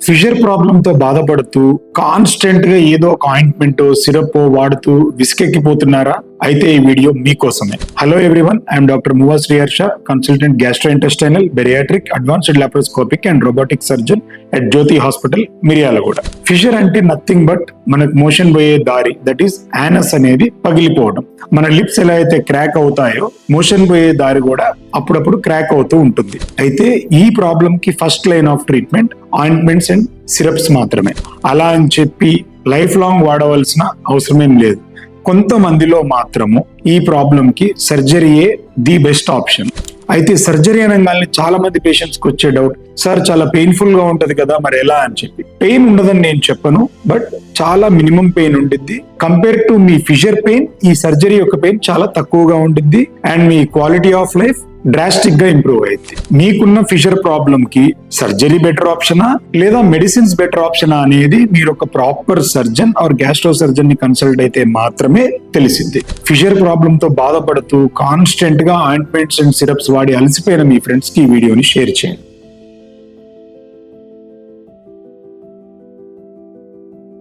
Fissure problem తో బాధపడుతూ constant గా ఏదో ఒక ఆయింట్మెంట్ సిరప్ వాడుతూ విసుకెక్కిపోతున్నారా? అయితే ఈ వీడియో మీకోసమే. Hello everyone, I'm doctor Muvva Sriharsha, consultant gastrointestinal, bariatric, advanced laparoscopic and robotic surgeon at Jyothi hospital, Miryalaguda. Fissure అంటే నథింగ్ బట్ మనకు మోషన్ పోయే దారి, దట్ ఈస్ యానస్ అనేది పగిలిపోవడం. మన లిప్స్ ఎలా అయితే క్రాక్ అవుతాయో మోషన్ పోయే దారి కూడా అప్పుడప్పుడు క్రాక్ అవుతూ ఉంటుంది. అయితే ఈ ప్రాబ్లం కి first line of treatment ointments and syrups మాత్రమే. అలా అని చెప్పి లైఫ్ లాంగ్ వాడవలసిన అవసరమేం లేదు. కొంతమందిలో మాత్రము ఈ ప్రాబ్లం కి సర్జరీయే ది బెస్ట్ ఆప్షన్. అయితే సర్జరీ అనగానే చాలా మంది పేషెంట్స్ కి వచ్చే డౌట్, సార్ చాలా పెయిన్ఫుల్ గా ఉంటది కదా, మరి ఎలా అని చెప్పి. పెయిన్ ఉండదని నేను చెప్పను, బట్ చాలా మినిమం పెయిన్ ఉండిద్ది. కంపేర్ టు మీ ఫిషర్ పెయిన్, ఈ సర్జరీ యొక్క పెయిన్ చాలా తక్కువగా ఉండిద్ది అండ్ మీ క్వాలిటీ ఆఫ్ లైఫ్ డ్రాస్టిక్ గా ఇంప్రూవ్ అయింది. మీకున్న ఫిషర్ ప్రాబ్లం కి సర్జరీ బెటర్ ఆప్షనా లేదా మెడిసిన్స్ బెటర్ ఆప్షనా అనేది మీరు ఒక proper surgeon or gastro surgeon ని కన్సల్ట్ అయితే మాత్రమే తెలిసింది. ఫిషర్ ప్రాబ్లం తో బాధపడుతూ కాన్స్టెంట్ గా ఆయింట్మెంట్స్ అండ్ సిరప్స్ వాడి అలసిపోయిన మీ ఫ్రెండ్స్ కి ఈ వీడియోని షేర్ చేయండి.